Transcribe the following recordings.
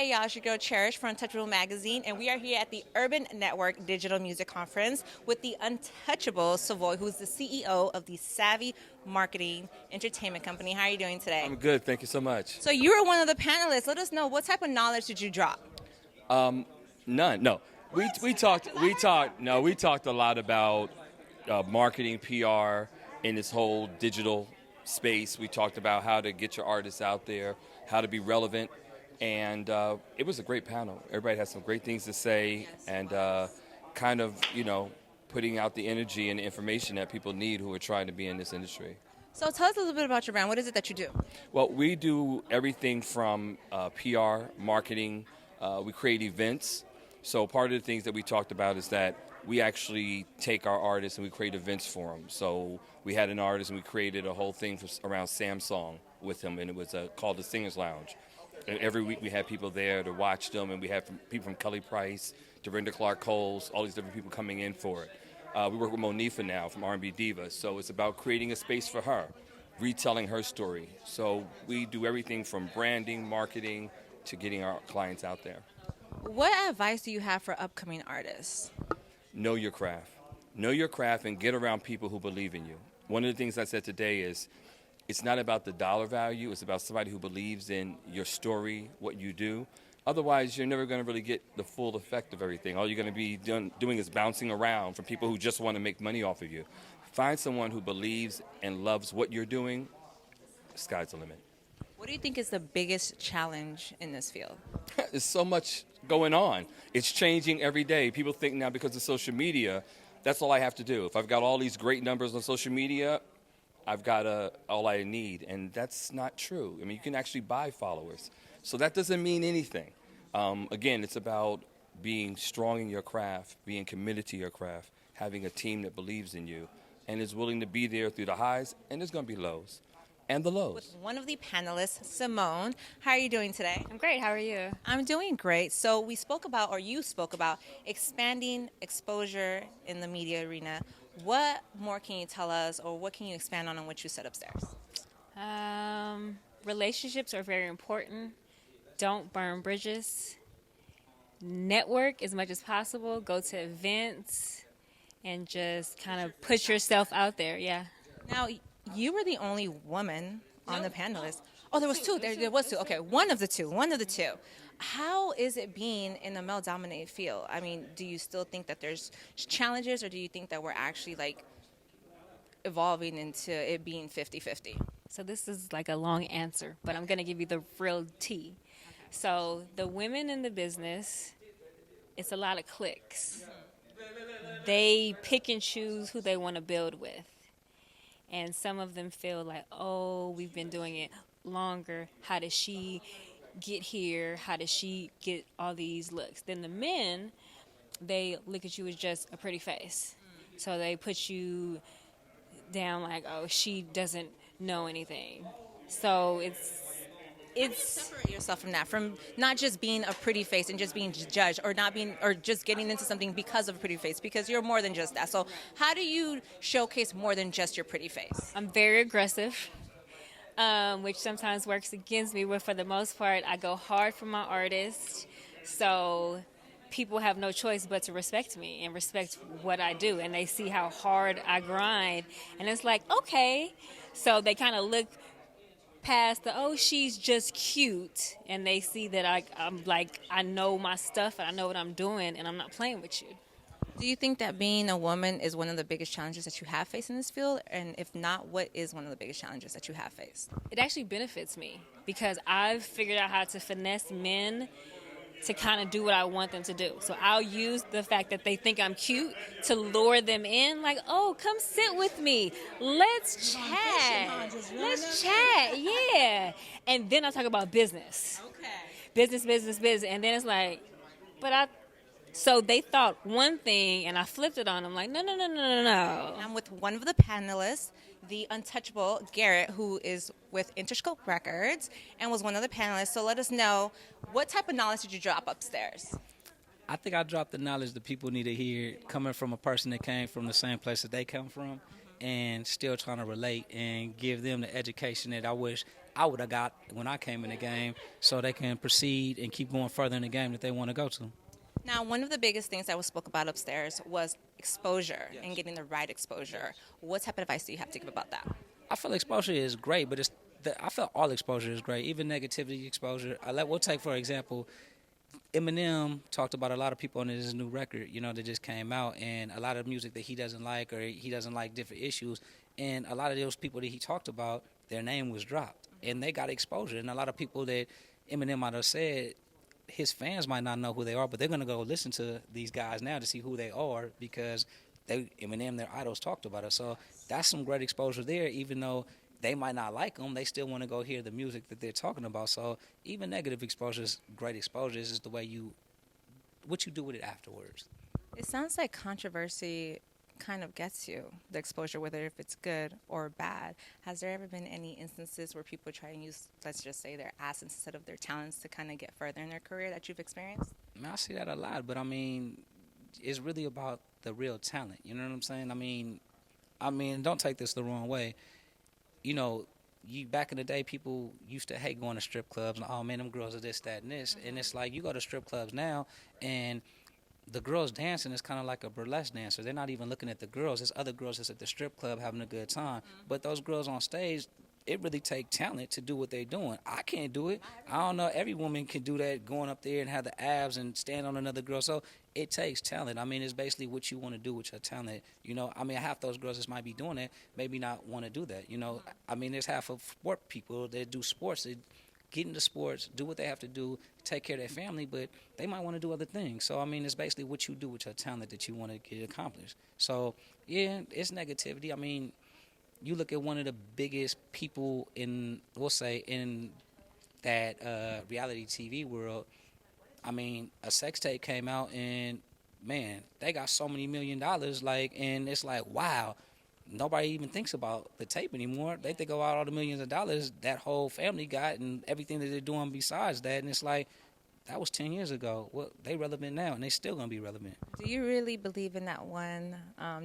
Hey y'all, it's your girl Cherish from Untouchable Magazine, and we are here at the Urban Network Digital Music Conference with the Untouchable Savoy, who's the CEO of the Savvy Marketing Entertainment Company. How are you doing today? I'm good, thank you so much. So you were one of the panelists. Let us know, what type of knowledge did you drop? None, no. We talked a lot about marketing, PR, in this whole digital space. We talked about how to get your artists out there, how to be relevant, and it was a great panel. Everybody had some great things to say, and kind of, putting out the energy and the information that people need who are trying to be in this industry. So tell us a little bit about your brand. What is it that you do? Well, we do everything from PR, marketing. We create events. So part of the things that we talked about is that we actually take our artists and we create events for them. So we had an artist and we created a whole thing around Samsung with him, and it was called the Singers Lounge. And every week we had people there to watch them, and we had people from Kelly Price, Dorinda Clark Coles, all these different people coming in for it. We work with Monifa now from R&B Diva, so it's about creating a space for her, retelling her story. So we do everything from branding, marketing, to getting our clients out there. What advice do you have for upcoming artists? Know your craft. Know your craft and get around people who believe in you. One of the things I said today is it's not about the dollar value, it's about somebody who believes in your story, what you do. Otherwise, you're never going to really get the full effect of everything. All you're going to be doing is bouncing around from people who just want to make money off of you. Find someone who believes and loves what you're doing. Sky's the limit. What do you think is the biggest challenge in this field? There's so much going on. It's changing every day. People think now because of social media, that's all I have to do. If I've got all these great numbers on social media, I've got all I need. And that's not true. I mean, you can actually buy followers. So that doesn't mean anything. Again, it's about being strong in your craft, being committed to your craft, having a team that believes in you and is willing to be there through the highs, and there's going to be lows. And the lows. With one of the panelists, Simone. How are you doing today? I'm great. How are you? I'm doing great. So you spoke about expanding exposure in the media arena. What more can you tell us, or what can you expand on what you said upstairs? Relationships are very important. Don't burn bridges. Network as much as possible. Go to events and just kind of put yourself out there. Yeah. Now, you were the only woman on the panelist. Oh, there was two. There was two. Okay, one of the two. How is it being in a male-dominated field? I mean, do you still think that there's challenges, or do you think that we're actually evolving into it being 50-50? So this is like a long answer, but I'm going to give you the real tea. So the women in the business, it's a lot of cliques. They pick and choose who they want to build with. And some of them feel like, oh, we've been doing it longer. How does she get here? How does she get all these looks? Then the men, they look at you as just a pretty face. So they put you down like, oh, she doesn't know anything. So it's separate yourself from that, from not just being a pretty face and just being judged, or just getting into something because of a pretty face, because you're more than just that. So how do you showcase more than just your pretty face? I'm very aggressive, which sometimes works against me, but for the most part, I go hard for my artists. So people have no choice but to respect me and respect what I do, and they see how hard I grind, and it's like, okay. So they kind of look past the, oh, she's just cute, and they see that I'm like, I know my stuff and I know what I'm doing, and I'm not playing with you. Do you think that being a woman is one of the biggest challenges that you have faced in this field? And if not, what is one of the biggest challenges that you have faced? It actually benefits me because I've figured out how to finesse men to kind of do what I want them to do. So I'll use the fact that they think I'm cute to lure them in, like, oh, come sit with me. Let's chat. Let's chat, yeah. And then I talk about business. Okay. Business. And then it's like, so they thought one thing, and I flipped it on them, like, no. I'm with one of the panelists, the Untouchable Garrett, who is with Interscope Records and was one of the panelists. So let us know, what type of knowledge did you drop upstairs? I think I dropped the knowledge that people need to hear coming from a person that came from the same place that they come from, and still trying to relate and give them the education that I wish I would have got when I came in the game, so they can proceed and keep going further in the game that they want to go to. Now, one of the biggest things that was spoke about upstairs was exposure and getting the right exposure. What type of advice do you have to give about that? I feel exposure is great, but I feel all exposure is great, even negativity exposure. We'll take, for example, Eminem talked about a lot of people on his new record, that just came out, and a lot of music that he doesn't like, or he doesn't like different issues. And a lot of those people that he talked about, their name was dropped, and they got exposure. And a lot of people that Eminem might have said, his fans might not know who they are, but they're going to go listen to these guys now to see who they are because Eminem, their idols, talked about it. So that's some great exposure there, even though they might not like them, they still want to go hear the music that they're talking about. So even negative exposure is great exposure. It's just the way what you do with it afterwards. It sounds like controversy kind of gets you the exposure, whether if it's good or bad. Has there ever been any instances where people try and use, let's just say, their ass instead of their talents to kind of get further in their career that you've experienced? I see that a lot, but it's really about the real talent. You know what I'm saying? I mean, don't take this the wrong way. Back in the day, people used to hate going to strip clubs and, oh man, them girls are this, that, and this. And it's like you go to strip clubs now, and the girls dancing is kind of like a burlesque dancer. They're not even looking at the girls. There's other girls that's at the strip club having a good time. But those girls on stage, it really takes talent to do what they're doing. I can't do it. I don't know. Every woman can do that, going up there and have the abs and stand on another girl. So it takes talent. It's basically what you want to do with your talent. Half those girls that might be doing it maybe not want to do that. There's half of sport people that do sports. They get into sports, do what they have to do, take care of their family, but they might want to do other things. So, it's basically what you do with your talent that you want to get accomplished. So, yeah, it's negativity. You look at one of the biggest people in that reality TV world. A sex tape came out, and man, they got so many $1 million. And it's like, wow, nobody even thinks about the tape anymore. They think about all the millions of dollars that whole family got and everything that they're doing besides that. And it's like, that was 10 years ago. Well, they relevant now, and they still gonna be relevant. Do you really believe in that one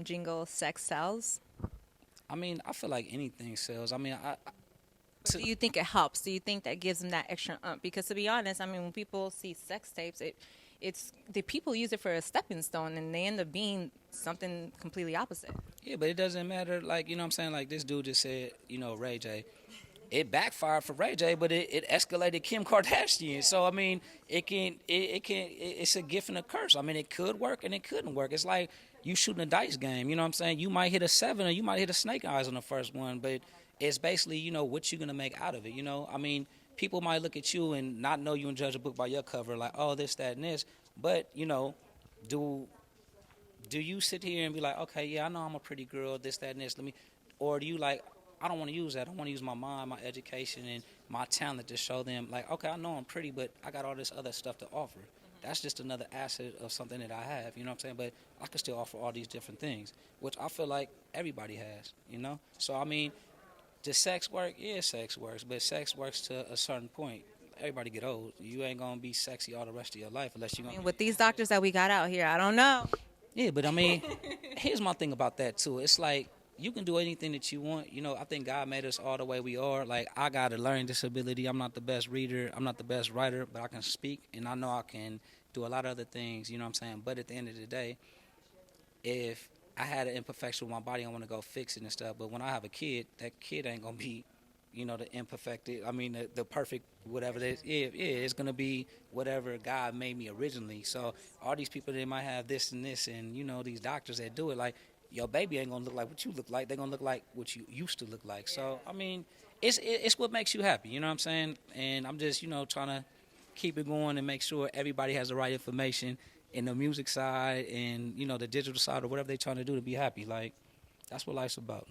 jingle, sex sells? I feel like anything sells. Do you think it helps? Do you think that gives them that extra Because to be honest, when people see sex tapes, it's the people use it for a stepping stone, and they end up being something completely opposite. Yeah, but it doesn't matter. Like this dude just said, Ray J. It backfired for Ray J, but it escalated Kim Kardashian. So it's a gift and a curse. It could work and it couldn't work. It's like you shooting a dice game. You might hit a 7 or you might hit a snake eyes on the first one, but it's basically what you're gonna make out of it. People might look at you and not know you and judge a book by your cover, like, oh, this, that, and this. But do you sit here and be like, okay, yeah, I know I'm a pretty girl, this, that, and this. Or do you like, I don't want to use that. I want to use my mind, my education, and my talent to show them, like, okay, I know I'm pretty, but I got all this other stuff to offer. That's just another asset of something that I have, But I can still offer all these different things, which I feel like everybody has, So, does sex work? Yeah, sex works, but sex works to a certain point. Everybody get old. You ain't going to be sexy all the rest of your life unless you're going to... With these doctors that we got out here, I don't know. Yeah, but here's my thing about that, too. It's like, you can do anything that you want. I think God made us all the way we are. Like, I got a learning disability. I'm not the best reader. I'm not the best writer, but I can speak, and I know I can do a lot of other things, But at the end of the day, if I had an imperfection with my body, I want to go fix it and stuff. But when I have a kid, that kid ain't going to be, the imperfected, the perfect whatever it is. Yeah, it's going to be whatever God made me originally. So all these people, they might have this and this, and, these doctors that do it, like, your baby ain't going to look like what you look like. They're going to look like what you used to look like. So, it's what makes you happy, And I'm just, trying to keep it going and make sure everybody has the right information in the music side and, the digital side or whatever they're trying to do to be happy. Like, that's what life's about.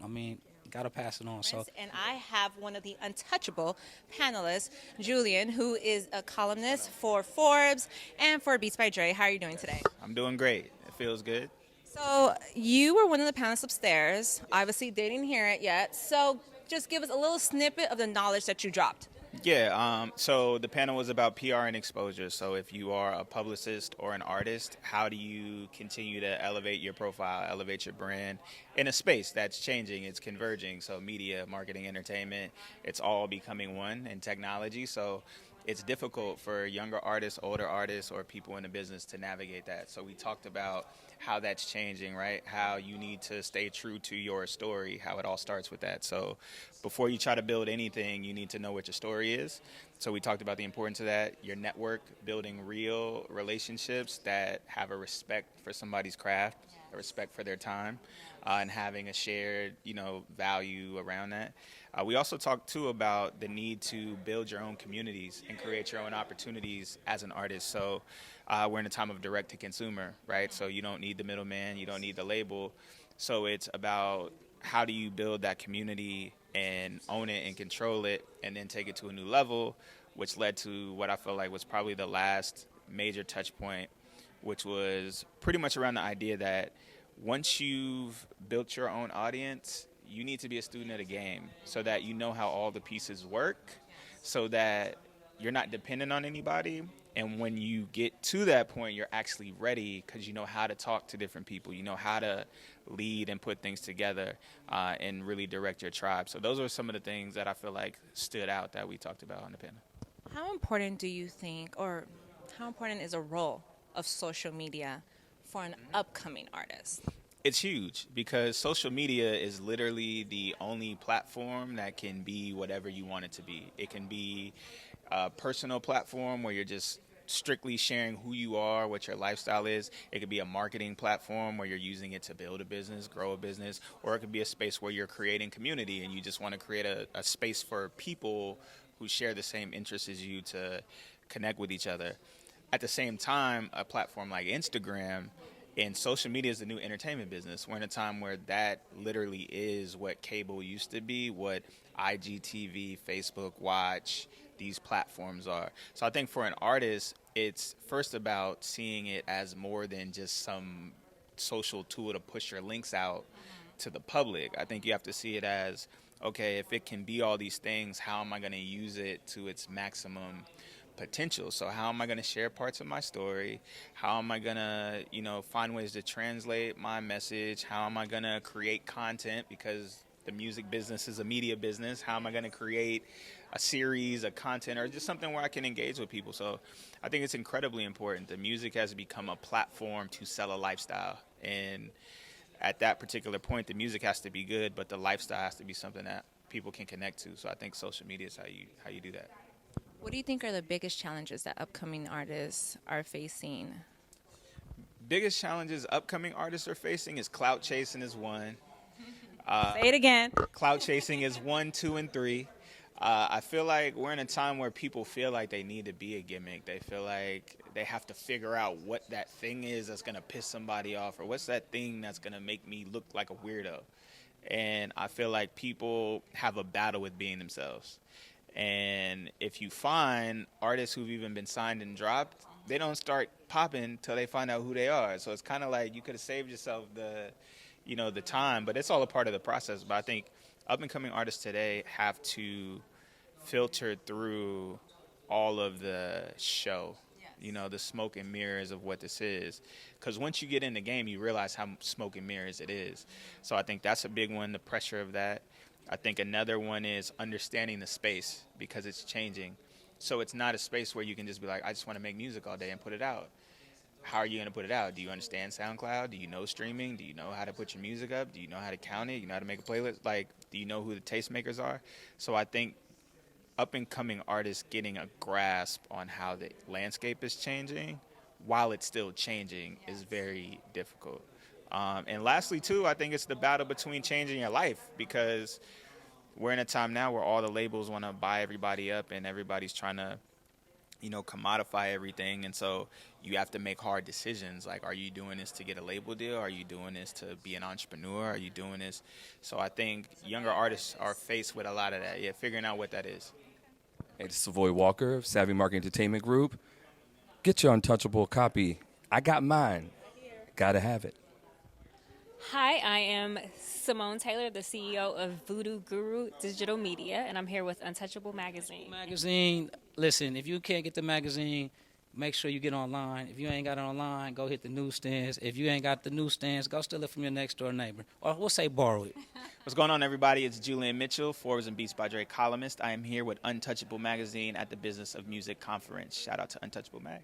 Got to pass it on. So. And I have one of the Untouchable panelists, Julian, who is a columnist for Forbes and for Beats by Dre. How are you doing today? I'm doing great. It feels good. So you were one of the panelists upstairs. Obviously, they didn't hear it yet. So just give us a little snippet of the knowledge that you dropped. Yeah, so the panel was about PR and exposure. So if you are a publicist or an artist, how do you continue to elevate your profile, elevate your brand in a space that's changing, it's converging. So media, marketing, entertainment, it's all becoming one in technology. So it's difficult for younger artists, older artists, or people in the business to navigate that. So we talked about how that's changing, right? How you need to stay true to your story, how it all starts with that. So before you try to build anything, you need to know what your story is. So we talked about the importance of that, your network, building real relationships that have a respect for somebody's craft, a respect for their time, and having a shared, value around that. We also talked, too, about the need to build your own communities and create your own opportunities as an artist. So we're in a time of direct-to-consumer, right? So you don't need the middleman, you don't need the label. So it's about how do you build that community and own it and control it and then take it to a new level, which led to what I feel like was probably the last major touch point, which was pretty much around the idea that once you've built your own audience, you need to be a student of the game so that you know how all the pieces work, so that you're not dependent on anybody. And when you get to that point, you're actually ready because you know how to talk to different people. You know how to lead and put things together and really direct your tribe. So those are some of the things that I feel like stood out that we talked about on the panel. How important do you think, or how important is a role of social media for an upcoming artist? It's huge because social media is literally the only platform that can be whatever you want it to be. It can be a personal platform where you're just strictly sharing who you are, what your lifestyle is. It could be a marketing platform where you're using it to build a business, grow a business, or it could be a space where you're creating community and you just want to create a space for people who share the same interests as you to connect with each other. At the same time, a platform like Instagram and social media is the new entertainment business. We're in a time where that literally is what cable used to be, what IGTV, Facebook Watch, these platforms are. So I think for an artist, it's first about seeing it as more than just some social tool to push your links out to the public. I think you have to see it as, okay, if it can be all these things, how am I going to use it to its maximum potential? So how am I going to share parts of my story? How am I going to, find ways to translate my message? How am I going to create content? Because the music business is a media business. How am I going to create a series, a content, or just something where I can engage with people? So I think it's incredibly important. The music has become a platform to sell a lifestyle. And at that particular point, the music has to be good, but the lifestyle has to be something that people can connect to. So I think social media is how you do that. What do you think are the biggest challenges that upcoming artists are facing? Biggest challenges upcoming artists are facing is clout chasing is one. Say it again. Clout chasing is 1, 2, and 3. I feel like we're in a time where people feel like they need to be a gimmick. They feel like they have to figure out what that thing is that's going to piss somebody off, or what's that thing that's going to make me look like a weirdo. And I feel like people have a battle with being themselves. And if you find artists who've even been signed and dropped, they don't start popping till they find out who they are. So it's kind of like you could have saved yourself the time, but it's all a part of the process. But I think up-and-coming artists today have to filter through all of the show, the smoke and mirrors of what this is. Because once you get in the game, you realize how smoke and mirrors it is. So I think that's a big one, the pressure of that. I think another one is understanding the space because it's changing. So it's not a space where you can just be like, I just want to make music all day and put it out. How are you going to put it out? Do you understand SoundCloud? Do you know streaming? Do you know how to put your music up? Do you know how to count it? You know how to make a playlist? Do you know who the tastemakers are? So I think up-and-coming artists getting a grasp on how the landscape is changing while it's still changing is very difficult. And lastly, too, I think it's the battle between changing your life, because we're in a time now where all the labels want to buy everybody up and everybody's trying to, commodify everything. And so you have to make hard decisions. Like, are you doing this to get a label deal? Are you doing this to be an entrepreneur? Are you doing this? So I think younger artists are faced with a lot of that. Yeah, figuring out what that is. Hey, this is Savoy Walker of Savvy Market Entertainment Group. Get your Untouchable copy. I got mine. Gotta have it. Hi, I am Simone Taylor, the CEO of VooDoo Guru Digital Media, and I'm here with Untouchable Magazine. Magazine, listen, if you can't get the magazine, make sure you get online. If you ain't got it online, go hit the newsstands. If you ain't got the newsstands, go steal it from your next door neighbor. Or we'll say borrow it. What's going on, everybody? It's Julian Mitchell, Forbes and Beats by Dre columnist. I am here with Untouchable Magazine at the Business of Music Conference. Shout out to Untouchable Mag.